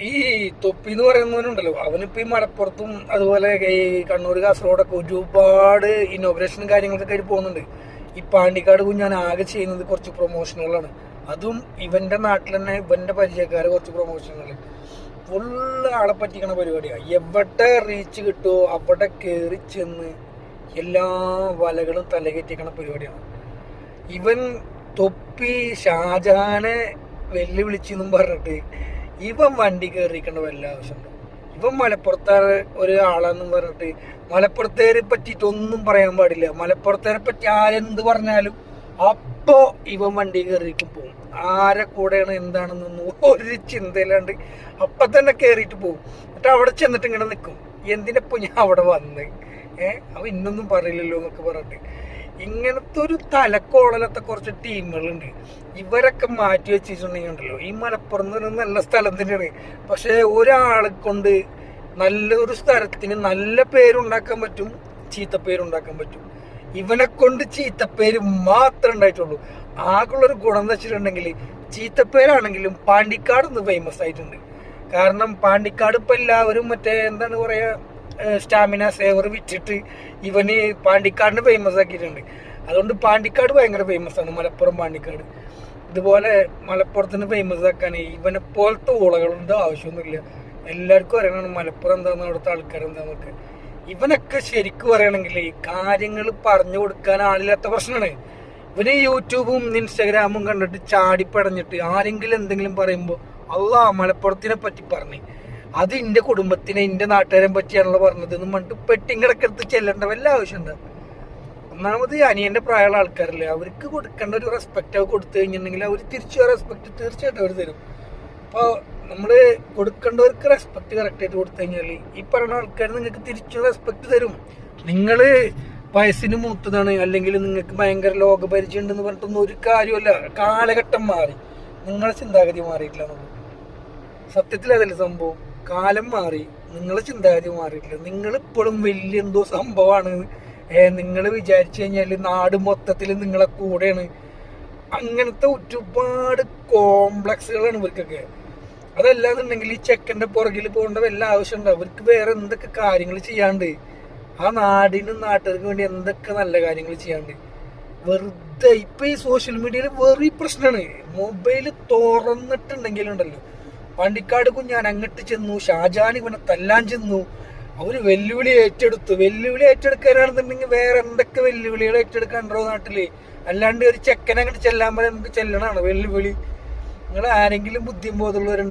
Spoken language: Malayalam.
ഈ തൊപ്പി എന്ന് പറയുന്നവനുണ്ടല്ലോ, അവനിപ്പോ ഈ മലപ്പുറത്തും അതുപോലെ ഈ കണ്ണൂർ കാസർഗോഡൊക്കെ ഒരുപാട് ഇനോഗ്രേഷനും കാര്യങ്ങളൊക്കെ ആയിട്ട് പോകുന്നുണ്ട്. ഈ പാണ്ടിക്കാട് കുഞ്ഞാൻ ആകെ ചെയ്യുന്നത് കുറച്ച് പ്രൊമോഷനുകളാണ്. അതും ഇവന്റെ നാട്ടിൽ തന്നെ ഇവന്റെ പരിചയക്കാര് കുറച്ച് പ്രൊമോഷനുകൾ. ഫുള്ള് ആളെ പറ്റിക്കണ പരിപാടിയാണ്. എവിടെ റീച്ച് കിട്ടുമോ അവിടെ കയറി ചെന്ന് എല്ലാ വലകളും തലകെറ്റിക്കണ പരിപാടിയാണ്. ഇവൻ തൊപ്പി ഷാജഹാനെ വെല്ലുവിളിച്ചെന്നും പറഞ്ഞിട്ട് ഇവൻ വണ്ടി കയറിയിരിക്കേണ്ട വല്ല ആവശ്യമുണ്ടോ? ഇവൻ മലപ്പുറത്താറ് ഒരു ആളാന്നും പറഞ്ഞിട്ട് മലപ്പുറത്തേരെ പറ്റിയിട്ടൊന്നും പറയാൻ പാടില്ല. മലപ്പുറത്തേരെ പറ്റി ആരെന്ത് പറഞ്ഞാലും അപ്പോ ഇവൻ വണ്ടി കയറിയിട്ട് പോകും. ആരെ കൂടെയാണ് എന്താണെന്നൊന്നും ഒരു ചിന്തയിലാണ്ട് അപ്പൊ തന്നെ കയറിയിട്ട് പോകും. എന്നിട്ട് അവിടെ ചെന്നിട്ട് ഇങ്ങനെ നിൽക്കും, എന്തിനപ്പോ ഞാൻ അവിടെ വന്ന് അവ ഇന്നൊന്നും പറയില്ലല്ലോ എന്നൊക്കെ പറഞ്ഞിട്ട്. ഇങ്ങനത്തെ ഒരു തലക്കോളലത്തെ കുറച്ച് ടീമുകളുണ്ട്. ഇവരൊക്കെ മാറ്റി വെച്ചിട്ടുണ്ടെങ്കിലോ ഈ മലപ്പുറം എന്ന് പറയുന്നത് നല്ല സ്ഥലം തന്നെയാണ്. പക്ഷെ ഒരാളെ കൊണ്ട് നല്ലൊരു സ്ഥലത്തിന് നല്ല പേരുണ്ടാക്കാൻ പറ്റും, ചീത്തപ്പേരുണ്ടാക്കാൻ പറ്റും. ഇവനെ കൊണ്ട് ചീത്തപ്പേര് മാത്രമേ ഉണ്ടായിട്ടുള്ളൂ. ആകെയുള്ളൊരു ഗുണം എന്ന് വെച്ചിട്ടുണ്ടെങ്കിൽ ചീത്തപ്പേരാണെങ്കിലും പാണ്ടിക്കാട് ഒന്ന് ഫേമസ് ആയിട്ടുണ്ട്. കാരണം പാണ്ടിക്കാട് ഇപ്പൊ എല്ലാവരും മറ്റേ എന്താണ് പറയാ സ്റ്റാമിന സേവർ വിറ്റിട്ട് ഇവന് പാണ്ടിക്കാടിന് ഫേമസ് ആക്കിയിട്ടുണ്ട്. അതുകൊണ്ട് പാണ്ടിക്കാട് ഭയങ്കര ഫേമസ് ആണ്, മലപ്പുറം പാണ്ടിക്കാട്. ഇതുപോലെ മലപ്പുറത്തിന് ഫേമസ് ആക്കാൻ ഇവനെ പോലത്തെ ഊളകളുടെ ആവശ്യമൊന്നുമില്ല. എല്ലാവർക്കും അറിയണം മലപ്പുറം എന്താന്ന്, അവിടുത്തെ ആൾക്കാർ എന്താന്നൊക്കെ. ഇവനൊക്കെ ശരിക്കും പറയണമെങ്കിൽ കാര്യങ്ങൾ പറഞ്ഞു കൊടുക്കാൻ ആളില്ലാത്ത പ്രശ്നമാണ്. ഇവന് യൂട്യൂബും ഇൻസ്റ്റാഗ്രാമും കണ്ടിട്ട് ചാടിപ്പടഞ്ഞിട്ട് ആരെങ്കിലും എന്തെങ്കിലും പറയുമ്പോൾ മലപ്പുറത്തിനെ പറ്റി പറഞ്ഞു, അത് എന്റെ കുടുംബത്തിനെ എന്റെ നാട്ടുകാരെ പറ്റിയാണല്ലോ പറഞ്ഞത് എന്ന് പറഞ്ഞിട്ട് പെട്ടിങ്ങടക്കെടുത്ത് ചെല്ലേണ്ട വല്ല ആവശ്യമുണ്ട്? ഒന്നാമത് അനിയന്റെ പ്രായമുള്ള ആൾക്കാരല്ലേ, അവർക്ക് കൊടുക്കേണ്ട ഒരു റെസ്പെക്റ്റ് കൊടുത്തു കഴിഞ്ഞിട്ടുണ്ടെങ്കിൽ അവർ തിരിച്ചു റെസ്പെക്ട് തീർച്ചയായിട്ടും അവർ തരും. അപ്പോൾ നമ്മള് കൊടുക്കേണ്ടവർക്ക് റെസ്പെക്ട് കറക്റ്റായിട്ട് കൊടുത്തു കഴിഞ്ഞാൽ ഈ പറയുന്ന ആൾക്കാർ നിങ്ങൾക്ക് തിരിച്ചു റെസ്പെക്ട് തരും. നിങ്ങള് വയസ്സിന് മൂത്തതാണ് അല്ലെങ്കിൽ നിങ്ങൾക്ക് ഭയങ്കര ലോകപരിചയം ഉണ്ടെന്ന് പറഞ്ഞിട്ടൊന്നും ഒരു കാര്യമല്ല. കാലഘട്ടം മാറി, നിങ്ങളെ ചിന്താഗതി മാറിയിട്ടില്ല എന്നുള്ളൂ. സത്യത്തിൽ അതല്ല സംഭവം. കാലം മാറി, നിങ്ങളെ ചിന്താഗതി മാറിയിട്ടില്ല. നിങ്ങൾ ഇപ്പോഴും വലിയ എന്തോ സംഭവമാണ്. നിങ്ങൾ വിചാരിച്ചു കഴിഞ്ഞാൽ നാട് മൊത്തത്തിൽ നിങ്ങളെ കൂടെയാണ്. അങ്ങനത്തെ ഒരുപാട് കോംപ്ലക്സുകളാണ് ഇവർക്കൊക്കെ. അതല്ലാന്നുണ്ടെങ്കിൽ ഈ ചെക്കൻ്റെ പുറകിൽ പോകേണ്ട വല്ല ആവശ്യമുണ്ട്? അവർക്ക് വേറെ എന്തൊക്കെ കാര്യങ്ങൾ ചെയ്യാണ്ട്, ആ നാടിനും നാട്ടുകാർക്ക് വേണ്ടി എന്തൊക്കെ നല്ല കാര്യങ്ങൾ ചെയ്യാണ്ട്. വെറുതെ ഇപ്പൊ ഈ സോഷ്യൽ മീഡിയയിൽ വേറെ പ്രശ്നമാണ്. മൊബൈൽ തുറന്നിട്ടുണ്ടെങ്കിലുണ്ടല്ലോ, പാണ്ടിക്കാട് കുഞ്ഞാൻ അങ്ങോട്ട് ചെന്നു, ഷാജഹാൻ ഇവനെ തല്ലാൻ ചെന്നു, അവര് വെല്ലുവിളി ഏറ്റെടുത്തു. വെല്ലുവിളി ഏറ്റെടുക്കാനാണെന്നുണ്ടെങ്കിൽ വേറെ എന്തൊക്കെ വെല്ലുവിളികൾ ഏറ്റെടുക്കാണ്ടോ നാട്ടില്? അല്ലാണ്ട് ഒരു ചെക്കനെ അങ്ങോട്ട് ചെല്ലാൻ പറയാൻ നമുക്ക് ചെല്ലണാണ് വെല്ലുവിളി? നിങ്ങൾ ആരെങ്കിലും ബുദ്ധിയും ബോധമുള്ളവരുണ്ട്?